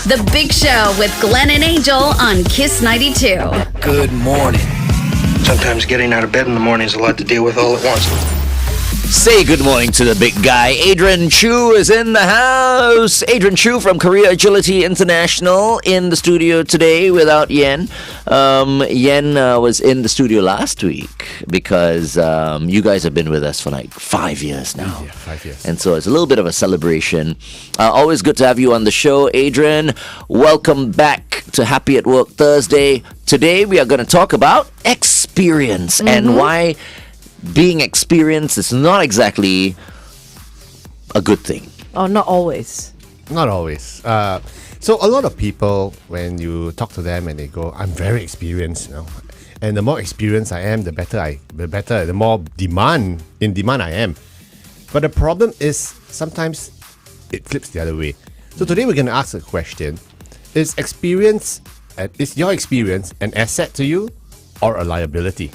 The Big Show with Glenn and Angel on Kiss 92. Good morning. Sometimes getting out of bed in the morning is a lot to deal with all at once. Say good morning to the big guy. Adrian Choo is in the house. Adrian Choo from Career Agility International in the studio today without Yen. Yen was in the studio last week because you guys have been with us for like 5 years now. Yeah, 5 years. And so it's a little bit of a celebration. Always good to have you on the show, Adrian. Welcome back to Happy at Work Thursday. Today we are going to talk about experience and why being experienced is not exactly a good thing. Oh, not always. Not always. So a lot of people, when you talk to them and they go, "I'm very experienced," and the more experienced I am, the more demand I am. But the problem is sometimes it flips the other way. So today we're going to ask a question: Is your experience an asset to you or a liability?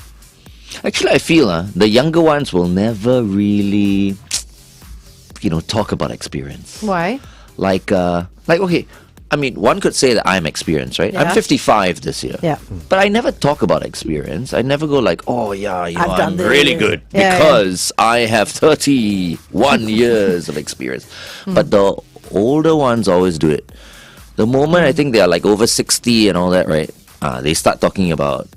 Actually, I feel the younger ones will never really, talk about experience. Why? Like, okay, I mean, one could say that I'm experienced, right? Yeah. I'm 55 this year. Yeah. But I never talk about experience. I never go like, oh yeah, I've done I'm this. really good Yeah, because I have 31 years of experience. But the older ones always do it. The moment I think they are like over 60 and all that, right? They start talking about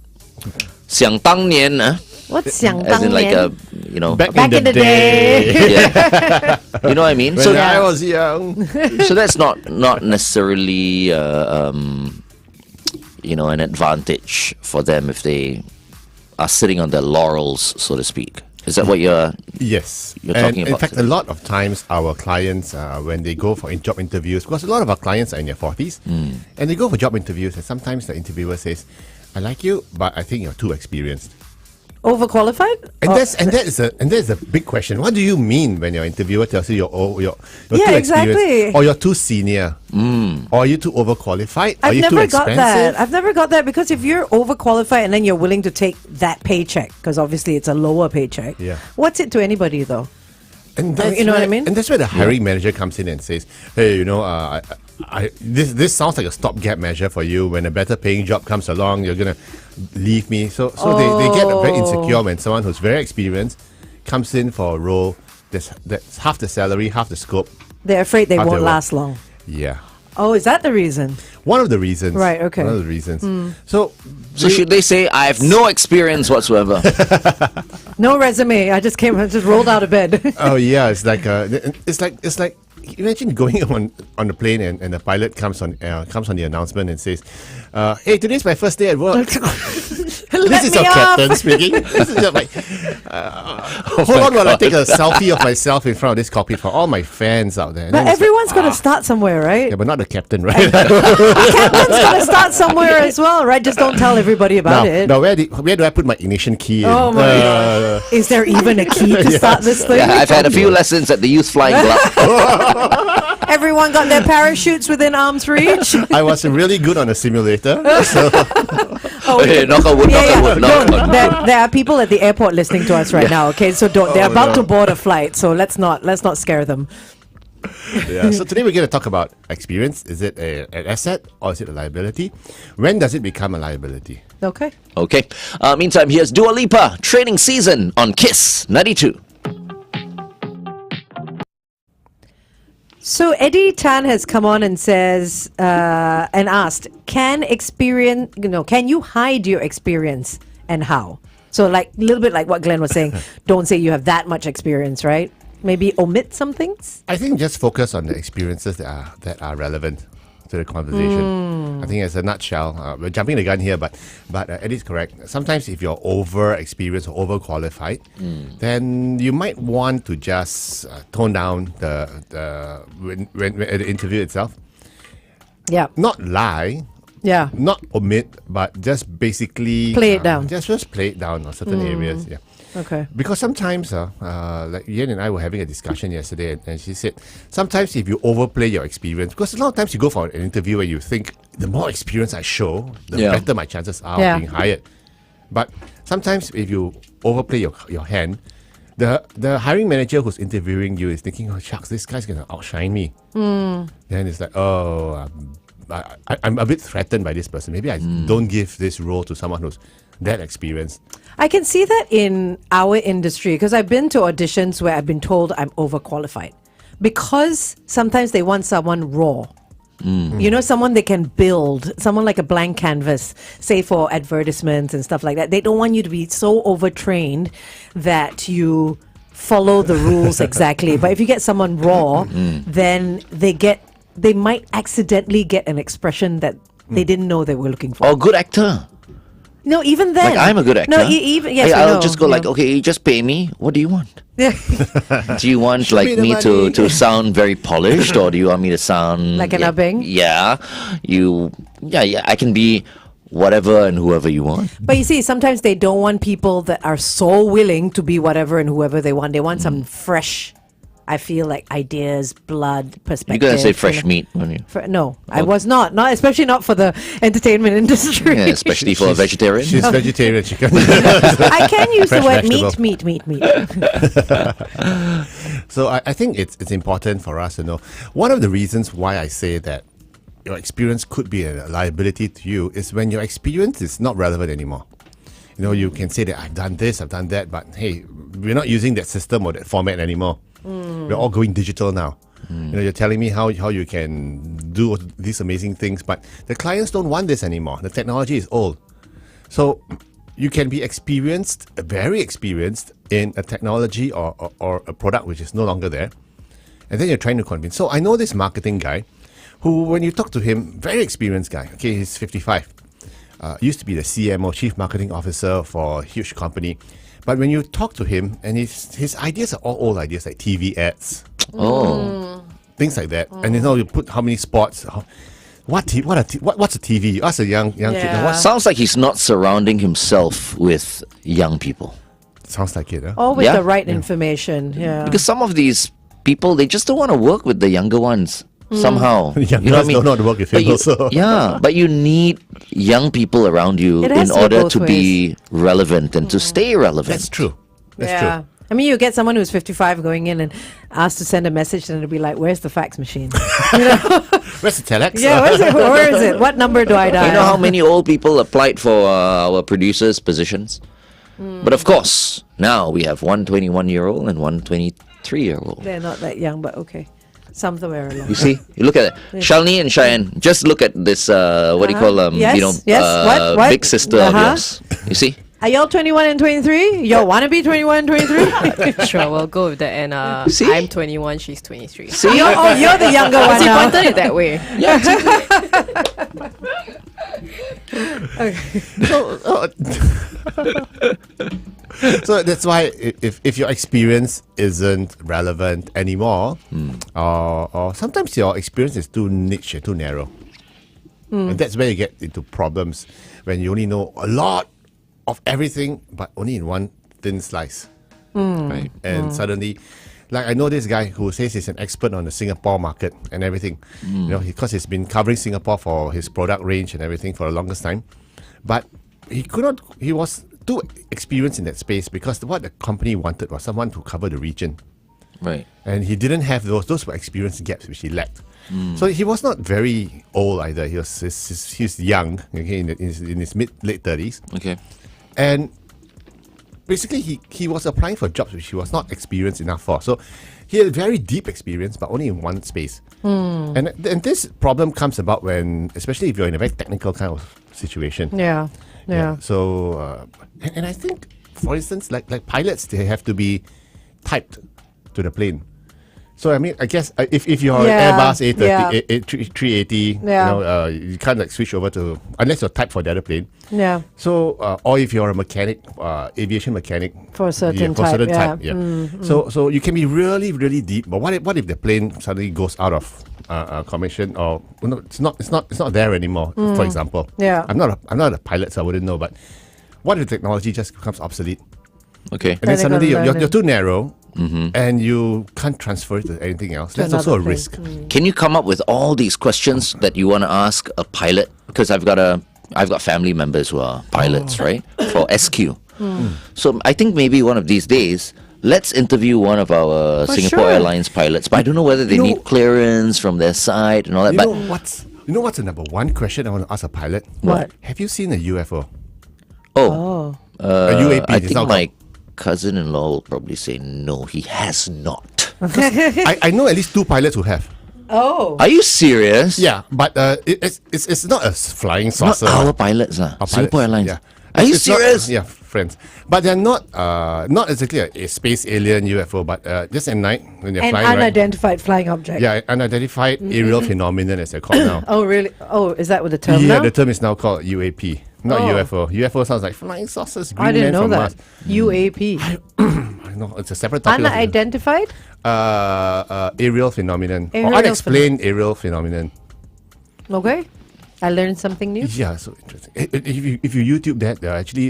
想当年, What's 想 as in 当 like 年? Back in the day. yeah. You know what I mean? When I was young. So that's not necessarily an advantage for them if they are sitting on their laurels, so to speak. Is that what you're Yes. talking In about fact, today? a lot of times our clients, when they go for job interviews, because a lot of our clients are in their 40s, and they go for job interviews, and sometimes the interviewer says, "I like you, but I think you're too experienced." Overqualified? And that's a big question. What do you mean when your interviewer tells you you're Yeah, too exactly. experienced, or you're too senior, or are you too overqualified? Are I've you too never got expensive? that. I've never got that because if you're overqualified and then you're willing to take that paycheck, because obviously it's a lower paycheck. Yeah. What's it to anybody though? And that's You know what I where- mean? And that's where the hiring manager comes in and says, "Hey, this sounds like a stopgap measure for you. When a better paying job comes along, you're gonna leave me." So they get very insecure when someone who's very experienced comes in for a role that's half the salary, half the scope. They're afraid they How won't they work. last long. Yeah, Oh, is that the reason? one of the reasons. Right, okay. One of the reasons. So So should they say, I have no experience whatsoever? No resume. I just rolled out of bed. oh yeah, it's like imagine going on the plane and the pilot comes on the announcement and says, "Hey, today's my first day at work." This is me your off. captain speaking. This is like, hold on while I take a selfie of myself in front of this cockpit for all my fans out there. And But then it's like, everyone's got to start somewhere, right? yeah, but not the captain, right? Captain's got to start somewhere as well, right? Just don't tell everybody about it. Now, where do I put my ignition key in? Oh my God. Is there even a key to start this thing? Yeah, I've had a few lessons at the Youth Flying Club. Everyone got their parachutes within arm's reach. I was really good on a simulator. So Oh, Hey, knock on wood, knock on wood, knock on wood. There are people at the airport listening to us right now. Okay, so don't. They're about to board a flight, so let's not scare them. yeah. So today we're going to talk about experience. Is it an asset or is it a liability? When does it become a liability? Okay. Okay. Meantime, here's Dua Lipa, Training Season on Kiss 92. So Eddie Tan has come on and says and asked, can you hide your experience and how? So like a little bit like what Glenn was saying, don't say you have that much experience, right? Maybe omit some things. I think just focus on the experiences that are relevant to the conversation. I think as a nutshell, we're jumping the gun here, but Eddie's correct. Sometimes if you're over experienced or overqualified, then you might want to just tone down when the interview itself. Yeah. Not lie, Yeah. not omit, but just basically Play it down. Just play it down on certain areas. Yeah. Okay. Because sometimes, like Yen and I were having a discussion yesterday, and she said, sometimes if you overplay your experience, because a lot of times you go for an interview and you think, the more experience I show, the Yeah. better my chances are Yeah. of being hired. But sometimes if you overplay your hand, the hiring manager who's interviewing you is thinking, oh shucks, this guy's going to outshine me. Then it's like, oh, I'm a bit threatened by this person. Maybe I don't give this role to someone who's that experienced. I can see that in our industry because I've been to auditions where I've been told I'm overqualified because sometimes they want someone raw. You know, someone they can build, someone like a blank canvas, say for advertisements and stuff like that. They don't want you to be so overtrained that you follow the rules exactly. But if you get someone raw, then they might accidentally get an expression that they didn't know they were looking for. Or good actor. No, even then. Like I'm a good actor. No, even yes, I'll no, just go like, no. okay, you just pay me. What do you want? Yeah. Do you want Show me like the me money. to sound very polished, or do you want me to sound Like an Abeng? Yeah, I can be whatever and whoever you want. But you see, sometimes they don't want people that are so willing to be whatever and whoever they want. They want some fresh, I feel like, ideas, blood, perspective. You're gonna say fresh meat, weren't you? No, I was not. Not especially not for the entertainment industry. Yeah, especially for a vegetarian. She's vegetarian. She can. I can use the Fresh word vegetable. meat. So I think it's important for us to know. One of the reasons why I say that your experience could be a liability to you is when your experience is not relevant anymore. You know, you can say that I've done this, I've done that, but hey, we're not using that system or that format anymore. We're all going digital now. You know, you're telling me how you can do these amazing things, but the clients don't want this anymore. The technology is old. So you can be experienced, very experienced in a technology or a product which is no longer there. And then you're trying to convince. So I know this marketing guy who, when you talk to him, very experienced guy. Okay, he's 55. Used to be the CMO, Chief Marketing Officer for a huge company. But when you talk to him, and his ideas are all old ideas, like TV ads. Things like that. And you know, you put how many spots. What's a TV? You ask a young kid. Yeah. What Sounds like he's not surrounding himself with young people. sounds like it, huh? All with Yeah. the right information. Yeah. Because some of these people, they just don't want to work with the younger ones somehow. The younger You know what I ones mean? don't know how to work with But him you- also. Yeah, but you need young people around you It has in to be order both to be relevant and to stay relevant. That's true. That's yeah. true. I mean, you get someone who's 55 going in and asked to send a message, and it'll be like, "Where's the fax machine?" Where's the telex? Yeah, where is it? What number do I dial? You know how many old people applied for our producers' positions? But of course, now we have one 21-year-old and one 23-year-old. They're not that young, but okay. Somewhere along. You see, you look at it. Shalini and Cheyenne, just look at this. What do you call them? Yes, yes. What? Big sister of Uh-huh. yours. You see, Are y'all 21 and 23? Y'all want to be 21 and 23? Sure, we'll go with that. And See? I'm 21, she's 23. see. you're the younger one She now. pointed it that way. Yeah, So that's why if your experience isn't relevant anymore, or sometimes your experience is too niche and too narrow, and that's where you get into problems when you only know a lot of everything, but only in one thin slice. right. And suddenly, like I know this guy who says he's an expert on the Singapore market and everything, you know, because he's been covering Singapore for his product range and everything for the longest time, but he was too experienced in that space because what the company wanted was someone to cover the region, Right. and he didn't have those were experience gaps which he lacked. So he was not very old either. He was young, okay, in his late 30s. Okay. And basically, he was applying for jobs which he was not experienced enough for. So he had very deep experience, but only in one space. And this problem comes about when, especially if you're in a very technical kind of situation. Yeah. So, and I think, for instance, like pilots, they have to be typed to the plane. So I mean, I guess if you're Yeah, Airbus A330, yeah. 380, Yeah. you can't like switch over to unless you're typed for the other plane. Yeah. So, or if you're a mechanic, aviation mechanic, For a certain for a certain type, type, yeah. yeah. So you can be really, really deep. But what if the plane suddenly goes out of commission, or no, it's not there anymore? For example, Yeah. I'm not a pilot, so I wouldn't know. But what if the technology just becomes obsolete, Okay. and then Then they suddenly gotta learn you're it. too narrow, and you can't transfer it to anything else? That's also a another risk. thing. Can you come up with all these questions that you want to ask a pilot? Because I've got family members who are pilots, right? For SQ. So I think maybe one of these days, let's interview one of our For Singapore sure. Airlines pilots. But I don't know whether they You know- need clearance from their side and all that. You But know You know what's the number one question I want to ask a pilot? What? Have you seen a UFO? Oh, A UAP. I it's think not my cousin-in-law will probably say no, he has not. I know at least 2 pilots who have. Oh. Are you serious? Yeah, but it's not a flying Not saucer. our pilots, Our Singapore pilots, Airlines. yeah. Are you It's not- serious? yeah, friends. But they're not exactly a space alien UFO, but just at night when they're An flying, right? unidentified flying object. Yeah, unidentified aerial phenomenon as they're called now. Oh, really? Oh, is that what the term Yeah, now? the term is now called UAP, not Oh. UFO. UFO sounds like flying saucers. I green didn't man know from that. Mars. UAP. I know it's a separate topic. Unidentified? Aerial phenomenon or Aerial unexplained aerial phenomenon. Okay. I learned something new. Yeah, so interesting. If you YouTube that, there are actually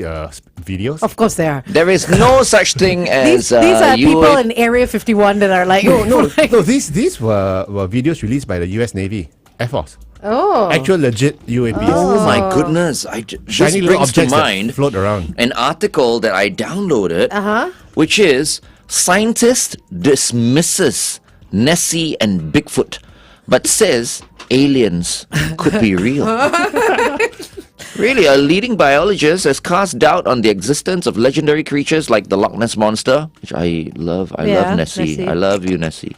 videos. Of course they are. There is no such thing as These are people UAP. in Area 51 that are like, No, these were videos released by the U.S. Navy, Air Force. Oh. Actual legit UAPs. Oh my goodness! This Shiny little brings to objects that mind float around. an article that I downloaded, which is scientist dismisses Nessie and Bigfoot, but says aliens could be real. Really, a leading biologist has cast doubt on the existence of legendary creatures like the Loch Ness Monster, which I love. I Yeah, love Nessie. Nessie. I love you, Nessie.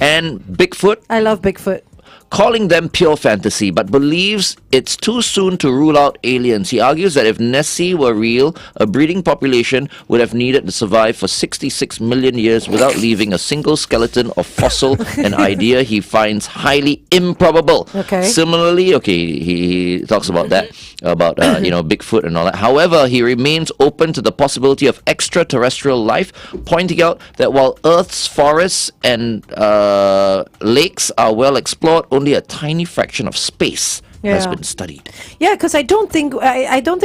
And Bigfoot, I love Bigfoot. calling them pure fantasy, but believes it's too soon to rule out aliens. He argues that if Nessie were real, a breeding population would have needed to survive for 66 million years without leaving a single skeleton or fossil, an idea he finds highly improbable. Okay. Similarly, he talks about that, about Bigfoot and all that. However, he remains open to the possibility of extraterrestrial life, pointing out that while Earth's forests and lakes are well explored, only a tiny fraction of space has Yeah. been studied. Yeah, because I don't think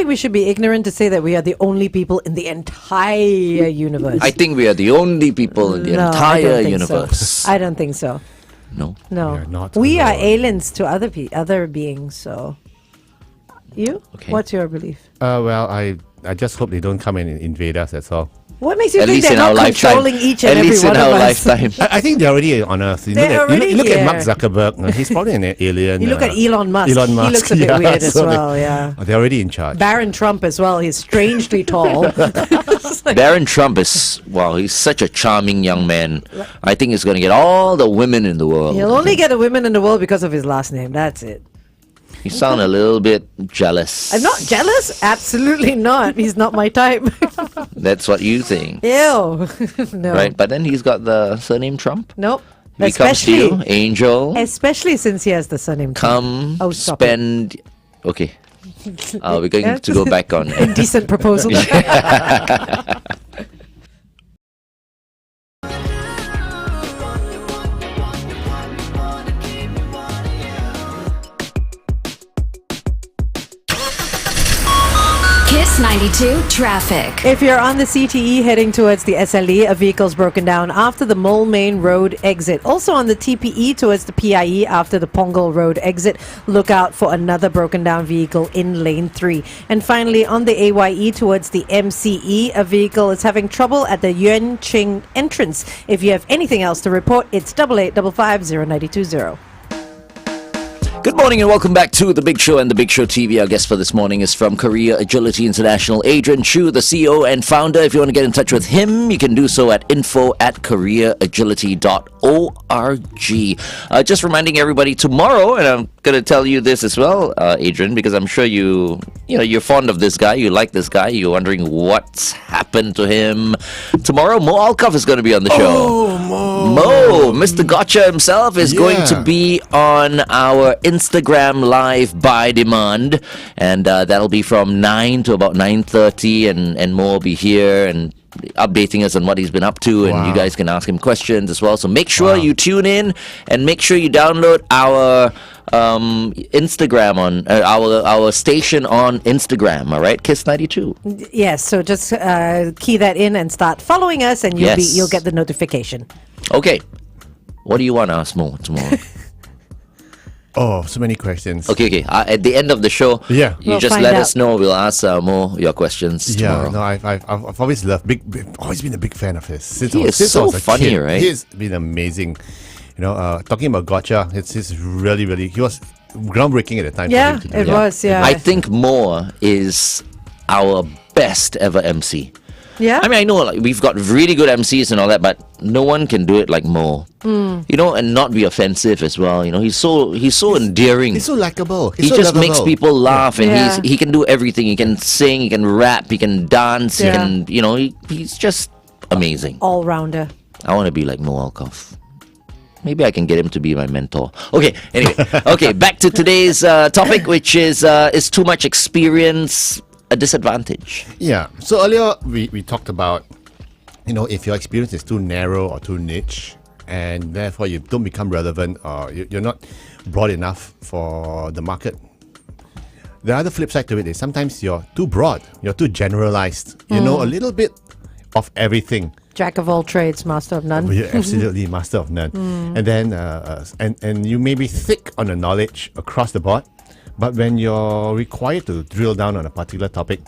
we should be ignorant to say that we are the only people in the entire universe. I think we are the only people in the No, I entire don't think universe. So. I don't think so. No. No, We are not we are alone. aliens to other beings. So, you? Okay. What's your belief? Well, I just hope they don't come and invade us. That's all. What makes you At think least they're in our not lifetime. controlling each and At every least one in of our us? lifetime. I think they're already on Earth. You They're already look at Mark here. Zuckerberg. He's probably an alien. You look at Elon Musk. Elon Musk. He looks a bit yeah, weird as so well. Yeah. they're already in charge. Baron Trump as well. He's strangely tall. Baron Trump is, wow, he's such a charming young man. I think he's going to get all the women in the world. He'll only get the women in the world because of his last name. That's it. You sound a little bit jealous. I'm not jealous. Absolutely not. He's not my type. That's what you think. Ew. No. Right? But then he's got the surname Trump. Nope. If he comes to you, Especially, Angel, especially since he has the surname. Trump. come Oh, stop it. spend. Okay. We're going to go back on. Indecent proposal. Kiss 92 traffic. If you're on the CTE heading towards the SLE, a vehicle's broken down after the Mole Main Road exit. Also on the TPE towards the PIE after the Pongal Road exit, look out for another broken down vehicle in lane 3. And finally, on the AYE towards the MCE, a vehicle is having trouble at the Yuan Ching entrance. If you have anything else to report, it's 885550 Good morning and welcome back to The Big Show and The Big Show TV. Our guest for this morning is from Korea Agility International, Adrian Choo, the CEO and founder. If you want to get in touch with him, you can do so at info@koreaagility.org. Just reminding everybody tomorrow, and I'm going to tell you this as well, Adrian, because I'm sure you're fond of this guy, you like this guy, you're wondering what's happened to him. Tomorrow, Mo Alkov is going to be on the show. Oh, Mo, Mr. Gotcha himself is going to Yeah. be on our Instagram Live by demand, and that'll be from 9 to about 9:30, and Mo will be here and updating us on what he's been up to, and you guys can ask him questions as well. So make sure you tune in and make sure you download our Instagram on our station on Instagram. All right, Kiss 92. Yes, so just key that in and start following us, and you'll get the notification. Okay, what do you want to ask Mo tomorrow? Oh, so many questions. Okay. At the end of the show, Yeah. you We'll just find let out. us know. We'll ask Mo your questions Yeah, tomorrow. no, I've always loved always been a big fan of his. Since He I was, is since I so was a funny, kid. right? He's been amazing. Talking about Gotcha, it's really, really. He was groundbreaking at the time. Yeah, for him to do it was. Yeah. I think more is our best ever MC. Yeah. I mean, I know like we've got really good MCs and all that, but no one can do it like Mo. You know, and not be offensive as well. You know, he's so endearing. He's so likable. He just makes people laugh, and Yeah. he can do everything. He can sing, he can rap, he can dance, he Yeah. can, you know, he's just amazing. All rounder. I want to be like Mo Alkoff. Maybe I can get him to be my mentor. Okay, anyway. Okay, back to today's topic, which is too much experience a disadvantage? Yeah. So earlier we talked about, if your experience is too narrow or too niche, and therefore you don't become relevant or you're not broad enough for the market. The other flip side to it is sometimes you're too broad, you're too generalized. You know a little bit of everything. Jack of all trades, master of none. You're absolutely master of none. And then and you may be thick on the knowledge across the board, but when you're required to drill down on a particular topic,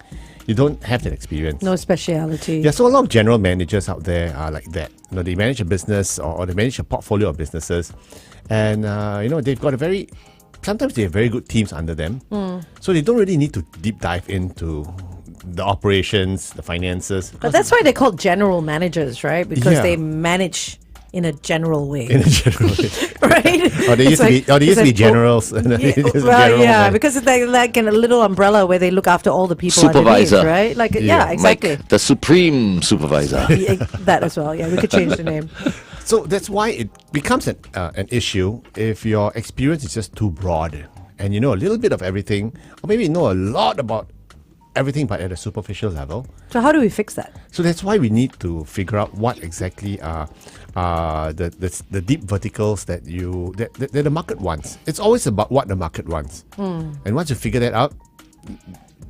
you don't have that experience. No speciality. Yeah, so a lot of general managers out there are like that. They manage a business or they manage a portfolio of businesses, and they've got sometimes they have very good teams under them, so they don't really need to deep dive into the operations, the finances. But that's why they're called general managers, right? Because Yeah. they manage in a general way. In a general way. Right? Or they used to be generals. Well, General yeah, man- because it's like in a little umbrella where they look after all the people underneath, Supervisor. right? Like, Yeah. yeah, exactly. Like the supreme supervisor. Yeah, that as well. Yeah, we could change the name. So that's why it becomes an issue if your experience is just too broad and you know a little bit of everything, or maybe you know a lot about everything but at a superficial level. So how do we fix that? So that's why we need to figure out what exactly are the deep verticals that the market wants. It's always about what the market wants. And once you figure that out,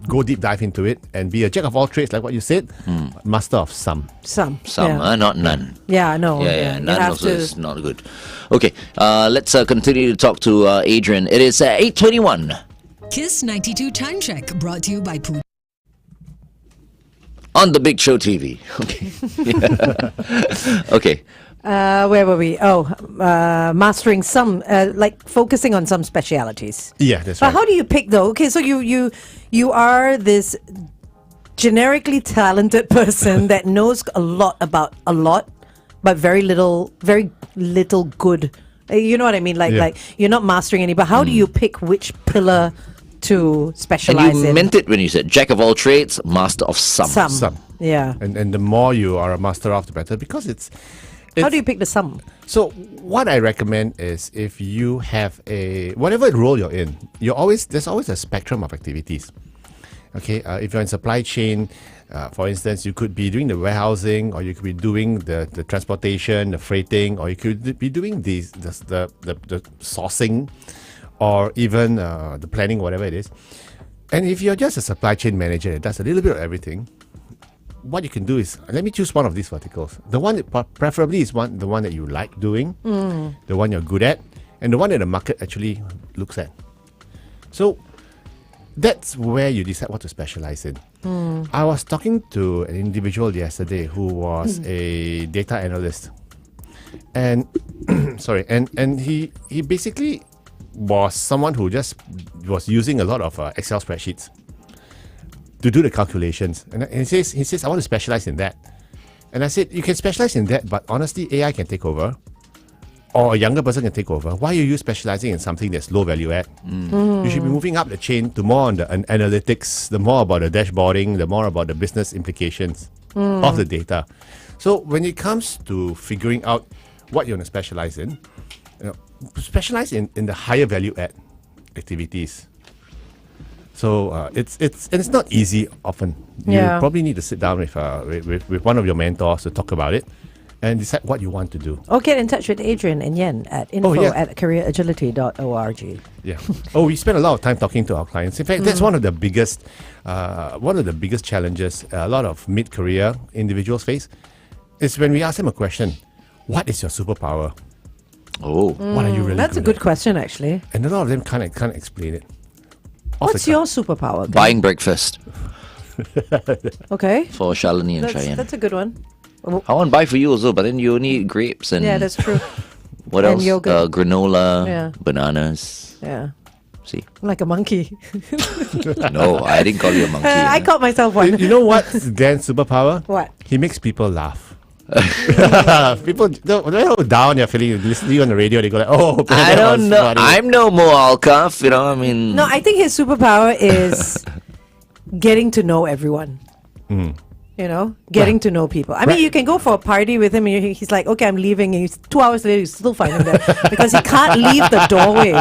go deep dive into it and be a jack of all trades, like what you said, master of some. Some. Some, Yeah, not none. yeah no. Yeah, You none have also to- is not good. Okay, let's continue to talk to Adrian. It is 8:21. Kiss 92 Time Check brought to you by Poo. On the Big Show TV. Okay. Okay. Where were we? Oh, mastering some, like focusing on some specialities. Yeah, that's But right. how do you pick though? Okay, so you are this generically talented person that knows a lot about a lot, but very little good. You know what I mean? Like Yeah. like you're not mastering any. But how do you pick which pillar to And specialize you in? meant it when you said jack of all trades, master of some. Some. Yeah. And the more you are a master of, the better, because it's How do you pick the sum? So what I recommend is if you have whatever role you're in, there's always a spectrum of activities. Okay, if you're in supply chain, for instance, you could be doing the warehousing, or you could be doing the transportation, the freighting, or you could be doing the sourcing, or even the planning, whatever it is. And if you're just a supply chain manager that does a little bit of everything, what you can do is, let me choose one of these verticals. The one that preferably is the one that you like doing, the one you're good at, and the one that the market actually looks at. So that's where you decide what to specialize in. I was talking to an individual yesterday who was a data analyst, and sorry, and he basically was someone who just was using a lot of Excel spreadsheets to do the calculations. And he says, I want to specialize in that. And I said, you can specialize in that, but honestly, AI can take over, or a younger person can take over. Why are you specializing in something that's low value add? You should be moving up the chain to more on the analytics, the more about the dashboarding, the more about the business implications of the data. So when it comes to figuring out what you want to specialize in, specialize in the higher value add activities. So it's not easy often. Yeah. You probably need to sit down with one of your mentors to talk about it and decide what you want to do. Or get in touch with Adrian and Yen at info@careeragility.org. Yeah. Oh, we spend a lot of time talking to our clients. In fact, that's one of the biggest challenges a lot of mid-career individuals face. Is when we ask them a question: what is your superpower? Oh. What are you really? That's a good question, actually. And a lot of them can't explain it. What's your superpower? Buying breakfast Okay. for Shalini and That's, Cheyenne. that's a good one. I want to buy for you also, but then you only eat grapes and Yeah, that's true. what and else? yogurt. Granola, Yeah. bananas. Yeah. See? Like a monkey. No, I didn't call you a monkey. I caught myself one. You know what's Glenn's superpower? What? He makes people laugh. People don't down you're feeling. You listen to you on the radio, they go like, "Oh, I that was don't know. funny." I'm no more Alcaf, you know. I mean, No, I think his superpower is getting to know everyone. You know, getting to know people. I mean, you can go for a party with him, and he's like, "Okay, I'm leaving," and he's 2 hours later, you still find him there because he can't leave the doorway.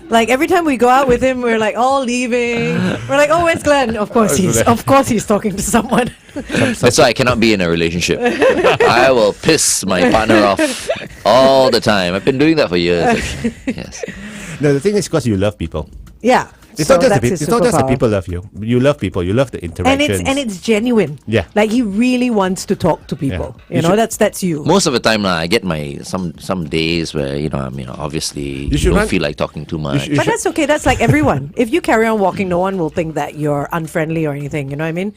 Like every time we go out with him, we're like all leaving. We're like, "Oh, where's Glenn?" Of course he's talking to someone. that's why I cannot be in a relationship. I will piss my partner off all the time. I've been doing that for years. Actually. Yes. No, the thing is because you love people. Yeah. It's So not just that's his it's not just the superpower. people love you. You love people. You love the And interactions. it's genuine. Yeah. Like he really wants to talk to people. Yeah. You know, that's you. Most of the time, I get my some days where obviously you should don't run- feel like talking too much. should- But that's okay. That's like everyone. If you carry on walking, no one will think that you're unfriendly or anything. You know what I mean?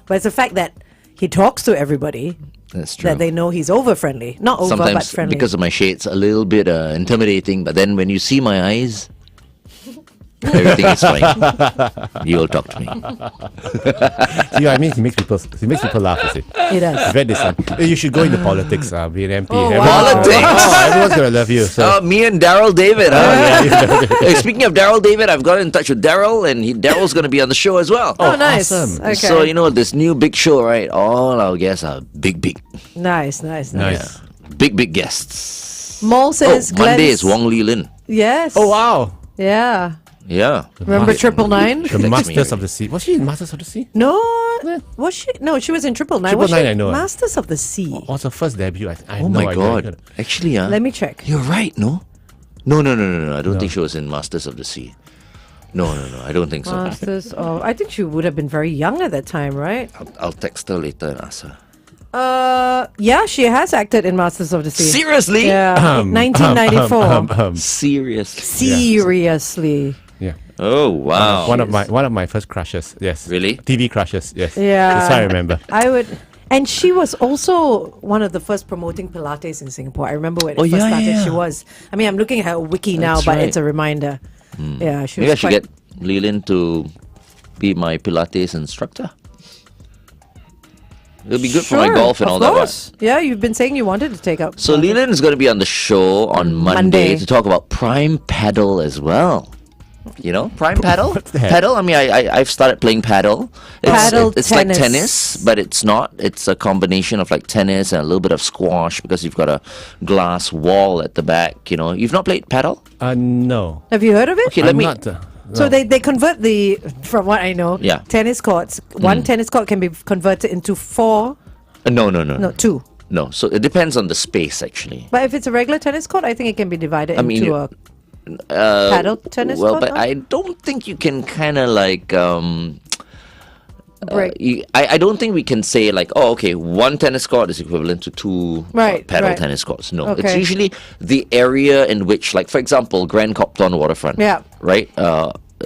But it's the fact that he talks to everybody That's true. that they know he's over friendly. Not over, but Sometimes friendly. because of my shades, a little bit intimidating. But then when you see my eyes, everything is fine. You'll talk to me. See what I mean? He makes people laugh. You see, He does. it's very decent. You should go into politics. Be an MP. Oh, Everyone's wow. Politics? everyone's gonna love you. So. Me and Daryl David. Hey, speaking of Daryl David, I've got in touch with Daryl, and Daryl's going to be on the show as well. Oh, nice. awesome. Okay. So this new big show, right? All our guests are big nice. big guests. Mole says Monday is Glenn's- Wong Li Lin. Yes. Oh wow! Yeah. Yeah. Remember Triple Nine? The Masters of the Sea. Was she in Masters of the Sea? No. Was she? No, she was in Triple Nine. Triple Was Nine, she? I know. Masters of the Sea. What was her first debut? I have Oh no my idea. God! Actually, Let me check. You're right. No. No. I don't think she was in Masters of the Sea. No. I don't think so. Masters of. I think she would have been very young at that time, right? I'll text her later and ask her. Yeah, she has acted in Masters of the Sea. Seriously? Yeah, 1994. Seriously? Seriously. Yeah. Oh wow! One of my first crushes. Yes. Really? TV crushes. Yes. Yeah. That's how I remember. I would. And she was also one of the first promoting Pilates in Singapore. I remember when it first started, she was. I mean, I'm looking at her wiki now, That's but right. it's a reminder. Yeah, she Maybe I was should quite... get Leland to be my Pilates instructor. It'll be good for my Sure, golf and of all that. course. Yeah, you've been saying you wanted to take up. So Leland is going to be on the show on Monday Monday. to talk about Prime Paddle as well. You know, Prime Paddle? What's that? Paddle? I mean, I've started playing paddle. Paddle it's like tennis. tennis, but it's not. It's a combination of like tennis and a little bit of squash because you've got a glass wall at the back. You know, you've not played paddle? No. Have you heard of it? Okay, let I'm me. not. So no. they convert from what I know, Yeah. tennis courts. One tennis court can be converted into 4, No. 2. No, so it depends on the space actually. But if it's a regular tennis court, I think it can be divided mean, into a Uh, paddle tennis well, court. but no? I don't think you can kind of like. Break. I don't think we can say like, oh, okay, one tennis court is equivalent to two paddle right. tennis courts. No, it's Okay. usually the area in which, like, for example, Grand Copthorne Waterfront. Yeah. Right.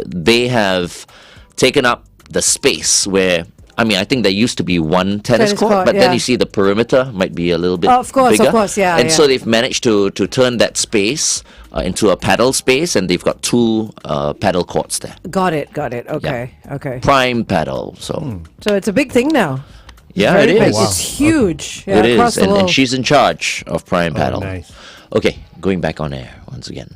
They have taken up the space where. I mean, I think there used to be one tennis court, but then yeah. you see the perimeter might be a little bit Of course, bigger. yeah, And yeah. so they've managed to turn that space into a paddle space, and they've got 2 paddle courts there. Got it. Okay. Prime paddle. So So it's a big thing now. yeah, Very it big. is. It's huge. Yeah, It across is, the world. and she's in charge of Prime Paddle. nice. Okay, going back on air once again.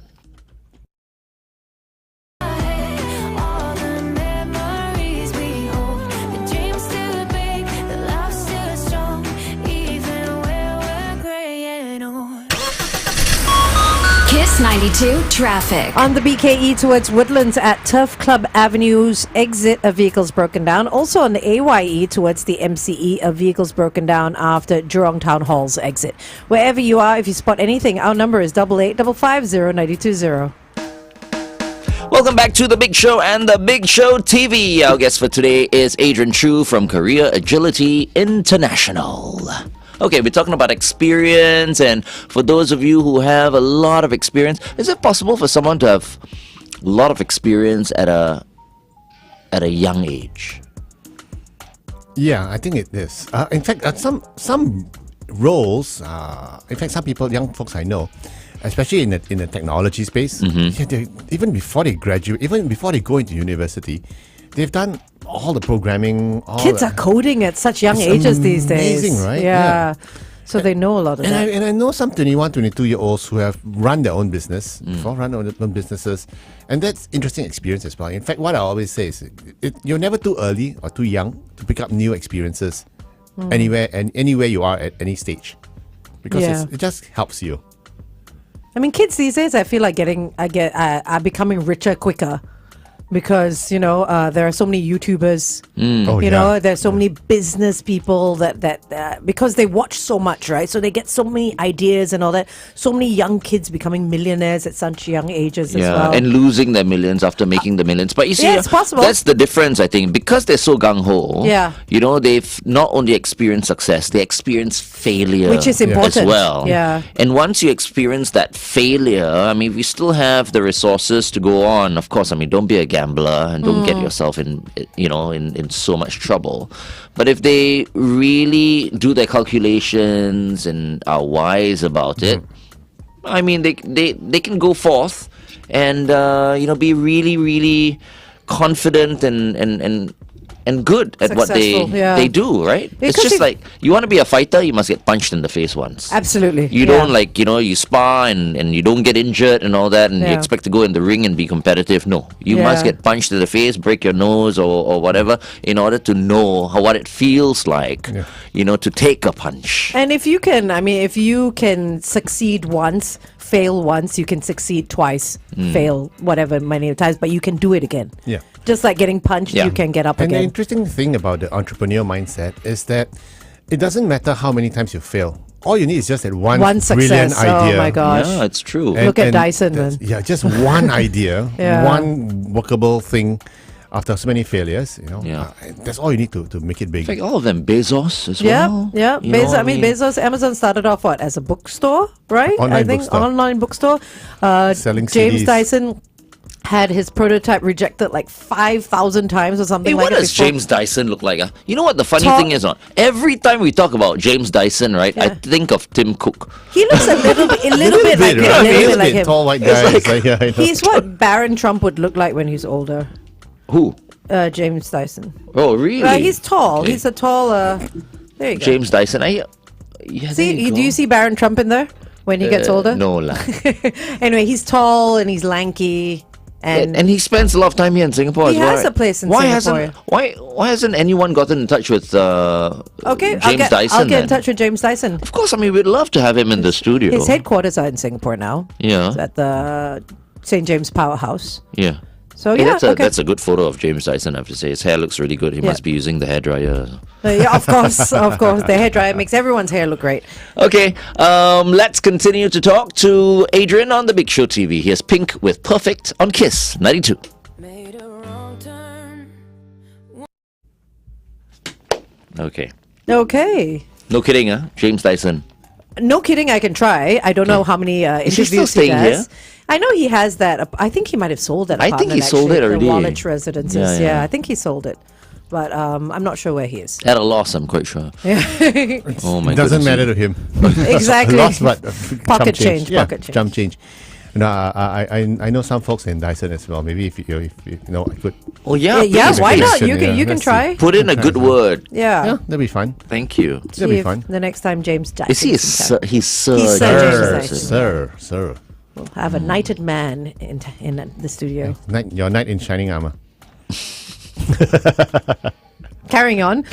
All the memories we hold, the dreams still big, the love still strong, even when we're gray and old. Kiss 92 traffic. On the BKE towards Woodlands at Turf Club Avenue's exit, a vehicle's broken down. Also on the AYE towards the MCE, a vehicle's broken down after Jurong Town Hall's exit. Wherever you are, if you spot anything, our number is 885550 Welcome back to The Big Show and The Big Show TV. Our guest for today is Adrian Choo from Korea Agility International. Okay, we're talking about experience, and for those of you who have a lot of experience, is it possible for someone to have a lot of experience at a young age? Yeah, I think it is. In fact, some roles. In fact, some people, young folks I know, especially in the technology space. Even before they graduate, even before they go into university, they've done all the programming. Kids are coding at such young It's ages these days. amazing, right? Yeah. So they know a lot of that. And I know some 21, 22-year-olds who have run their own business, run their own businesses, and that's interesting experience as well. In fact, what I always say is, you're never too early or too young to pick up new experiences anywhere you are at any stage, because it just helps you. I mean, kids these days, I feel like are becoming richer quicker. Because there are so many YouTubers, there's so many business people that because they watch so much, right? So they get so many ideas and all that. So many young kids becoming millionaires at such young ages as well. And losing their millions after making the millions. But you see, it's possible. That's the difference, I think, because they're so gung ho. Yeah. They've not only experienced success, they experience failure, Which is important. as well. Yeah. And once you experience that failure, I mean, we still have the resources to go on. Of course, I mean, don't be a gambler and don't get yourself in so much trouble. But if they really do their calculations and are wise about it, I mean, they can go forth and be really, really confident and good at what Successful, they do, right? Because it's just if- like, you want to be a fighter, you must get punched in the face once. Absolutely. You don't you spar and you don't get injured and all that, and you Yeah. expect to go in the ring and be competitive. No, you Yeah. must get punched in the face, break your nose or whatever, in order to know what it feels like, to take a punch. And if you can succeed once, fail once, you can succeed twice, fail whatever many times, but you can do it again. Yeah. Just like getting punched, Yeah. you can get up And the again. interesting thing about the entrepreneur mindset is that it doesn't matter how many times you fail. All you need is just that one brilliant success. idea. Oh my gosh. Yeah, it's true. Look at Dyson, that's- man. Yeah, just one idea, Yeah. one workable thing after so many failures, Yeah. that's all you need to make it big. In fact, all of them, Bezos as Yeah, well. yeah. You know what I mean? Bezos, Amazon started off as a bookstore, right? Online I think bookstore. online bookstore. Selling James CDs. Dyson had his prototype rejected like 5,000 times or something Hey, like what that. does before- James Dyson look like? You know what the funny Tall- thing is? Every time we talk about James Dyson, right, I think of Tim Cook. He looks a little bit like him. right? A little bit like him. Tall white guy. It's like, yeah, I know. He's what Baron Trump would look like when he's older. Who? James Dyson. Oh, really? He's tall. Okay. He's a tall. There you go. James Dyson. Yeah, there See, you do you go. see Baron Trump in there when he gets older? No lah. Anyway, he's tall and he's lanky. And he spends a lot of time here in Singapore He as well. has right? a place in why Singapore. Why hasn't anyone gotten in touch with Okay, James Dyson? I'll get in then? touch with James Dyson. Of course, I mean, we'd love to have him in the studio. His headquarters are in Singapore now. Yeah. It's at the St. James Powerhouse. Yeah. So Hey, yeah, that's a good photo of James Dyson, I have to say. His hair looks really good. He Yeah. must be using the hairdryer. Yeah, of course, of course. The hairdryer makes everyone's hair look great. Okay, let's continue to talk to Adrian on The Big Show TV. Here's Pink with Perfect on Kiss 92. Made a wrong turn. Okay. Okay. No kidding, huh? James Dyson. No kidding, I can try. I don't know how many Is he still interviews he staying here? does. I know he has that. I think he might have sold that I think apartment, he sold actually, it already. The Woolwich Residences. Yeah, yeah. Yeah, I think he sold it. But I'm not sure where he is. At a loss, I'm quite sure. Oh my It doesn't goodness. matter to him. Exactly. Lost, but Pocket chump change, Yeah, pocket change. Jump change. I know some folks in Dyson as well. Maybe if you I could Oh yeah, Yeah, please, why please. not? You Yeah, can let's try. Put in a good word. Yeah. that'd be fun. Thank you. See That'd be if fun. the next time James Dyson. Is he a sir? He's Sir. He's Sir James Dyson. Dyson. Sir. We'll have a knighted man in the studio. Your knight in shining armor. Carrying on.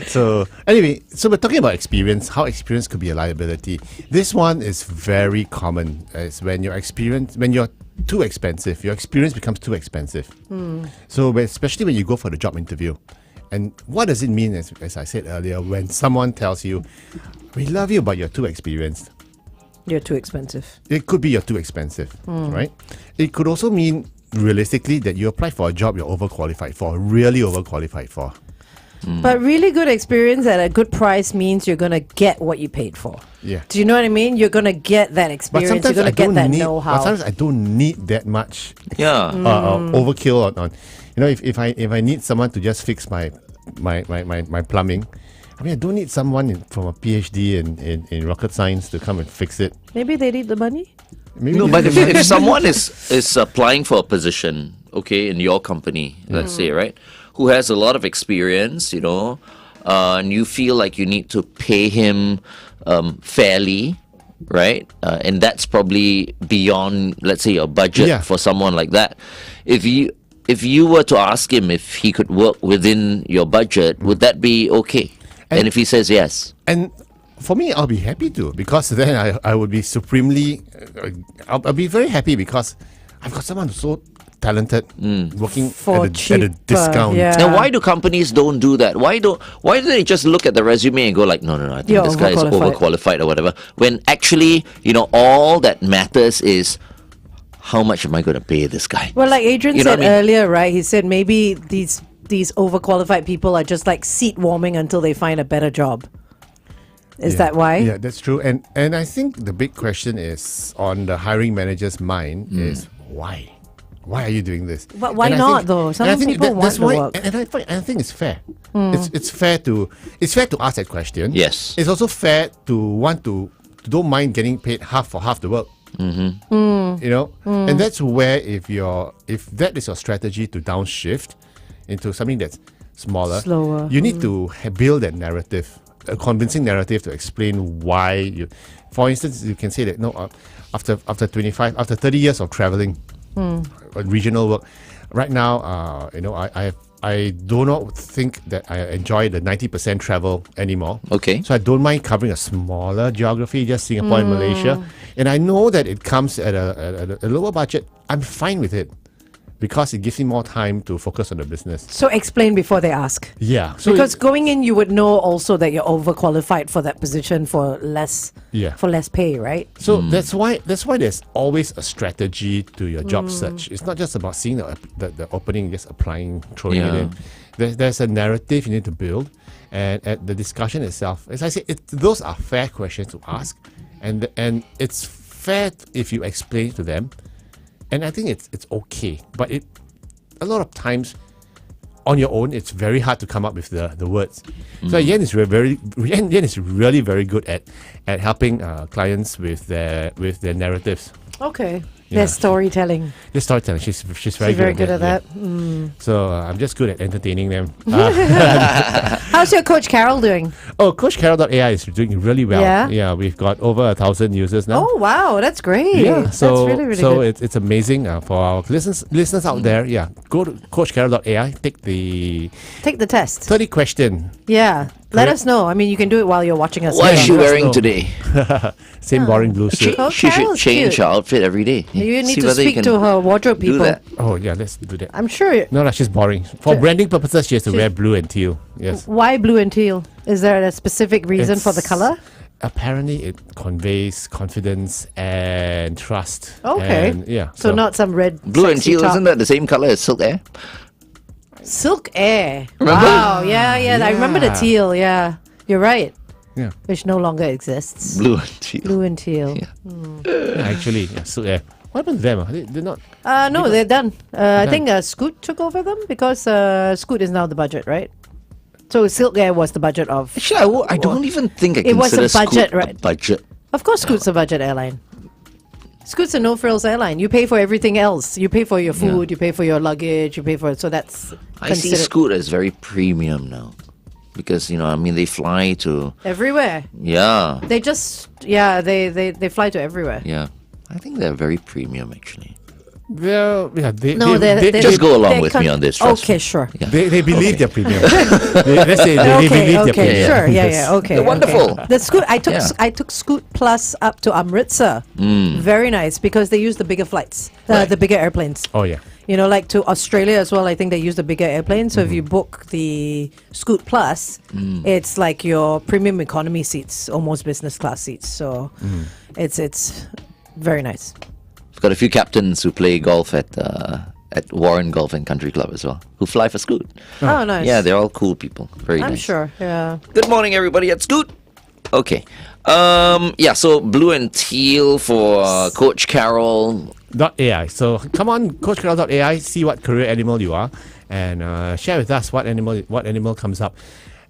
So anyway, so we're talking about experience, how experience could be a liability. This one is very common. It's when you're too expensive, your experience becomes too expensive. So especially when you go for the job interview. And what does it mean, as I said earlier, when someone tells you, we love you, but you're too experienced? You're too expensive. It could be you're too expensive, right? It could also mean, realistically, that you apply for a job you're overqualified for, really overqualified for. But really good experience at a good price means you're going to get what you paid for. Yeah. Do you know what I mean? You're going to get that But experience. You're sometimes going I to get don't that need. know-how. But sometimes I don't need that much Yeah. overkill on. If I need someone to just fix my plumbing, I mean, I don't need someone from a PhD in rocket science to come and fix it. Maybe they need the money. Maybe No, they- but if someone is applying for a position, okay, in your company, let's say, right, who has a lot of experience, and you feel like you need to pay him fairly, right, and that's probably beyond, let's say, your budget Yeah. for someone like that. If you were to ask him if he could work within your budget, would that be okay? And if he says yes, And for me, I'll be happy to, because then I would be supremely, I'll be very happy because I've got someone who's so talented working For at a cheaper, discount. yeah. now why do companies don't do that? Why do they just look at the resume and go like, no, I think You're this guy is overqualified. overqualified or whatever? When actually, all that matters is how much am I going to pay this guy? Well, like Adrian You know said what I mean? earlier, right? He said maybe these overqualified people are just like seat warming until they find a better job. Is Yeah. that why? Yeah, that's true. And I think the big question is on the hiring manager's mind is why? Why are you doing this? But why And I not, think- though? and Some I think people want that's the why, work. And I think it's fair. It's fair to ask that question. Yes. It's also fair to want to don't mind getting paid half for half the work. And that's where if that is your strategy to downshift into something that's smaller, Slower. you need to build that narrative, a convincing narrative to explain why you. For instance, you can say that after 30 years of traveling, regional work, right now, I do not think that I enjoy the 90% travel anymore. Okay. So I don't mind covering a smaller geography, just Singapore and Malaysia. And I know that it comes at a lower budget. I'm fine with it because it gives me more time to focus on the business. So explain before they ask. Yeah. So Because going in, you would know also that you're overqualified for that position for less pay, right? So that's why there's always a strategy to your job search. It's not just about seeing the opening, just applying, throwing it in. There's a narrative you need to build, and at the discussion itself, as I say, those are fair questions to ask, and it's fair if you explain to them, and I think it's okay. But a lot of times, on your own, it's very hard to come up with the words. So Yen is really very good at helping clients with their narratives. Okay. Yeah. There's storytelling. The storytelling, she's very She's good. very good at yeah. that. So I'm just good at entertaining them. How's your coach Carol doing? Coach Carol.ai is doing really well. Yeah? We've got over 1,000 users now. Oh, wow. That's great. Yeah, so that's really good. it's amazing for our listeners out there. Yeah, go to CoachCarol.ai, take the Take the test. 30 question, Yeah. Let Correct. us know. I mean, you can do it while you're watching us. What is live. she let us wearing know. today? same boring blue suit. Oh, She should Carol's change cute. her outfit every day. You need See to whether you speak can to her wardrobe do people. that. Oh yeah, let's do that. I'm sure. No, she's boring. For branding purposes, she has to wear blue and teal. Yes. Why blue and teal? Is there a specific reason for the It's- color? Apparently, it conveys confidence and trust. Okay. And, yeah. So not some red. Blue and sexy teal, top. isn't that the same color as silk air? Silk Air. Remember? Wow. Yeah. I remember the Yeah. teal. Yeah. You're right. Yeah. Which no longer exists. Blue and teal. Blue and teal. Actually, so what happened to them? They're not. No, they're done. I Done. think Scoot took over them because Scoot is now the budget, right? So Silk Air was the budget of. Actually, I don't even think I It was a consider budget, Scoot a right? budget. Of course, Scoot's a budget airline. Scoot's a no frills airline. You pay for everything else. You pay for your food. You pay for your luggage. You pay for so that's. I see considered Scoot as very premium now. Because, they fly to... everywhere. Yeah. They just they fly to everywhere. Yeah. I think they're very premium, actually. They're Just go along they're with me on this, trust Okay, me. sure. Yeah. They believe they're premium. Let's say they believe they're premium. Sure, Yes. okay. They're wonderful. The Scoot, I took Yeah. I took Scoot Plus up to Amritsar. Very nice because they use the bigger flights, the bigger airplanes. Oh yeah. Like to Australia as well. I think they use the bigger airplane. So if you book the Scoot Plus, it's like your premium economy seats, almost business class seats. So it's very nice. I've got a few captains who play golf at Warren Golf and Country Club as well, who fly for Scoot. Oh, nice. Yeah, they're all cool people. Very I'm nice. sure. Yeah. Good morning, everybody at Scoot. Okay. So blue and teal for Coach Carol. .ai. So come on, CoachCarol.ai, see what career animal you are, and share with us what animal comes up.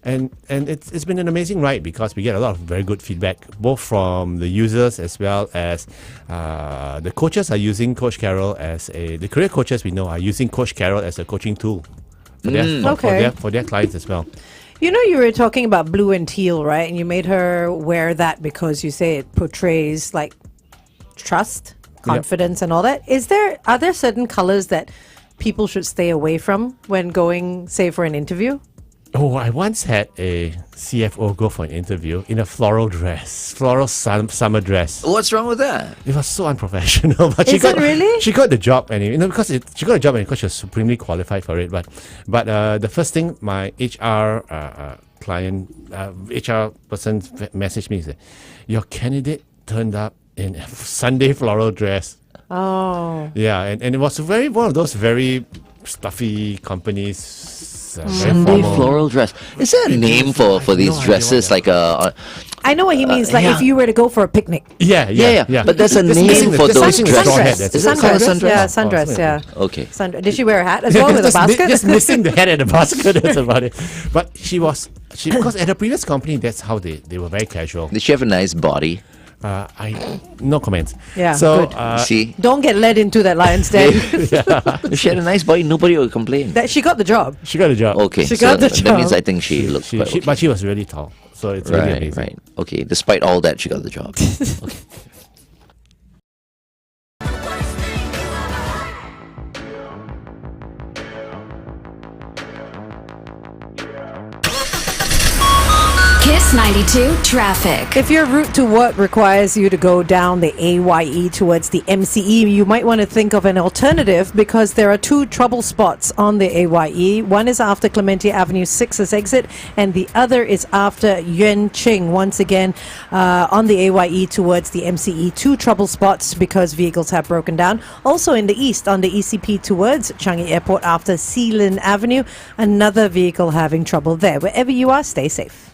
And it's been an amazing ride because we get a lot of very good feedback, both from the users as well as the coaches are using Coach Carol the career coaches we know are using Coach Carol as a coaching tool for their clients as well. You know, you were talking about blue and teal, right? And you made her wear that because you say it portrays like trust, confidence, and all that. Are there certain colors that people should stay away from when going, say, for an interview? Oh, I once had a CFO go for an interview in a floral summer dress. What's wrong with that? It was so unprofessional. But Is it really? She got the job anyway. Because she got the job because she was supremely qualified for it. But the first thing my HR HR person messaged me is that your candidate turned up in a Sunday floral dress. Oh. Yeah, and it was one of those very stuffy companies. Sunday floral dress. Is there a name for these dresses? Like I know what he means. Like if you were to go for a picnic. Yeah. But there's a name for those dresses. Is it called a sundress? Yeah, sundress. Yeah. Okay. Did she wear a hat as well with a basket? Just missing the hat and the basket. That's about it. But she because at her previous company, that's how they were very casual. Did she have a nice body? No comments. Yeah. So good. See, Don't get led into that lion's den. if she had a nice body, nobody would complain. That she got the job. she got a job. Okay, She got the That job. means I think she looked quite okay. But she was really tall, so it's really Right, amazing. right. Okay, despite all that, she got the job. Okay. Kiss 92 traffic. If your route to work requires you to go down the AYE towards the MCE, you might want to think of an alternative because there are two trouble spots on the AYE. One is after Clementi Avenue 6's exit, and the other is after Yuan Ching. Once again, on the AYE towards the MCE, two trouble spots because vehicles have broken down. Also in the east, on the ECP towards Changi Airport after Sealin Avenue, another vehicle having trouble there. Wherever you are, stay safe.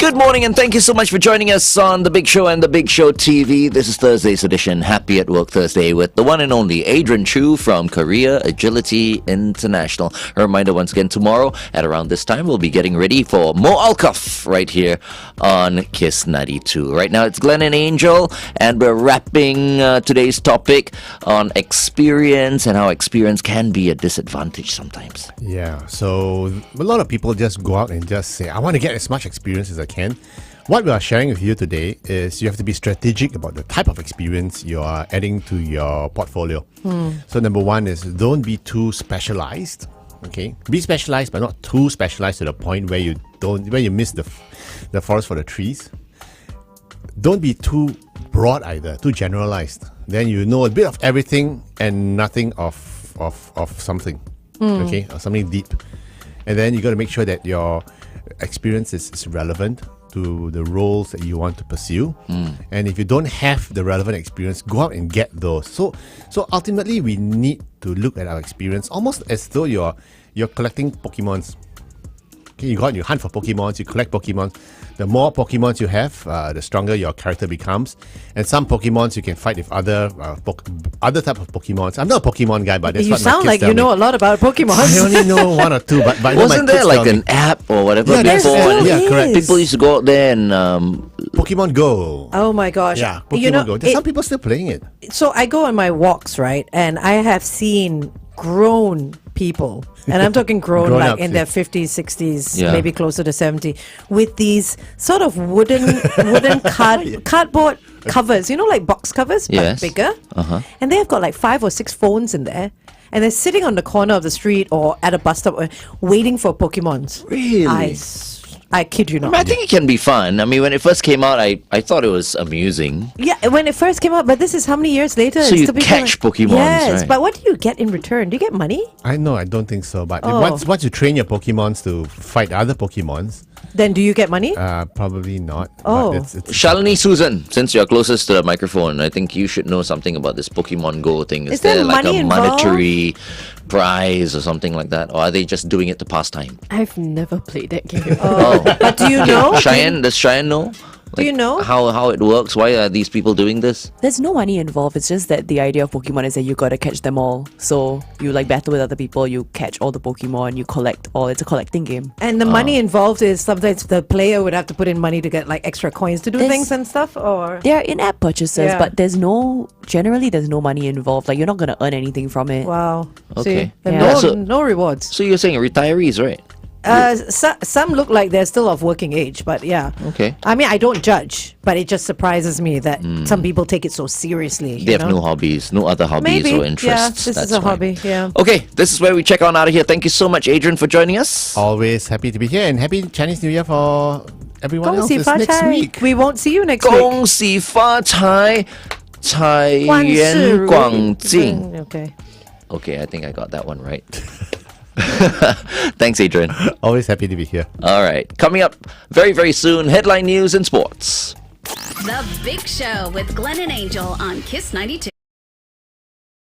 Good morning and thank you so much for joining us on The Big Show and The Big Show TV. This is Thursday's edition, Happy at Work Thursday, with the one and only Adrian Choo from Korea Agility International. A reminder once again, tomorrow at around this time, we'll be getting ready for Mo Alkaf right here on Kiss 92. Right now it's Glenn and Angel, and we're wrapping today's topic on experience and how experience can be a disadvantage sometimes. Yeah, so a lot of people just go out and just say, I want to get as much experience as I can. What we are sharing with you today is you have to be strategic about the type of experience you are adding to your portfolio. So number one is don't be too specialized. Okay, be specialized but not too specialized to the point where you miss the forest for the trees. Don't be too broad either, too generalized. Then you know a bit of everything and nothing of something. Okay, or something deep. And then you got to make sure that your experience is relevant to the roles that you want to pursue. And if you don't have the relevant experience, go out and get those. So ultimately, we need to look at our experience almost as though you're collecting Pokemons. Okay, you go out and you hunt for Pokemons, you collect Pokemons. The more Pokemons you have, the stronger your character becomes. And some Pokemons you can fight with other type of Pokemons. I'm not a Pokemon guy, but that's You what my sound kids like tell you me. know a lot about Pokemon. I only know one or two, but I know Wasn't my there kids like tell me. an app or whatever Yeah, there's before? still Yeah, correct. is. People used to go out there and Pokemon Go. Oh my gosh. Yeah, Pokemon You know, Go. There's some people still playing it. so I go on my walks, right? And I have seen grown people, and I'm talking grown Grown like ups, in yeah. their 50s, 60s, Yeah. maybe closer to 70, with these sort of wooden cardboard covers, you know, like box covers, Yes. but bigger. Uh-huh. And they've got like 5 or 6 phones in there. And they're sitting on the corner of the street or at a bus stop waiting for Pokemons. Really? I kid you I not. mean, I think it can be fun. I mean, when it first came out, I thought it was amusing. Yeah, when it first came out, but this is how many years later? So it's you still people catch Pokemons, Yes, right? but what do you get in return? Do you get money? I don't think so. But Oh. once you train your Pokemons to fight other Pokemons, Then do you get money? probably not. Oh. But it's Shalini Susan, since you're closest to the microphone, I think you should know something about this Pokemon Go thing. Is, Is there there like money a involved? monetary prize or something like that? Or are they just doing it to pass time? I've never played that game. Oh. But do you know? Cheyenne, does Cheyenne know? Do you know? how it works? Why are these people doing this? There's no money involved. It's just that the idea of Pokemon is that you gotta catch them all. So you like battle with other people, you catch all the Pokemon, you collect all. It's a collecting game. And the money involved is sometimes the player would have to put in money to get like extra coins to do There's- things and stuff, or They're in-app purchases, Yeah. but there's no money involved. Like you're not gonna earn anything from it. wow. Okay. See, Yeah. no, So- no rewards. So you're saying retirees, right? Some look like they're still of working age, but yeah. Okay. I mean, I don't judge, but it just surprises me that some people take it so seriously. They have no hobbies, no other hobbies Maybe. or interests. Yeah, this That's is a fine. hobby. Yeah. Okay, this is where we check on out of here. Thank you so much, Adrian, for joining us. Always happy to be here, and happy Chinese New Year for everyone else. 恭喜 It's 发 next 财 week. We won't see you next week. 恭喜发财，财万事源如广进。 Okay. Okay, I think I got that one right. Thanks, Adrian. Always happy to be here. All right, coming up very, very soon, headline news and sports. The Big Show with Glenn and Angel on Kiss 92.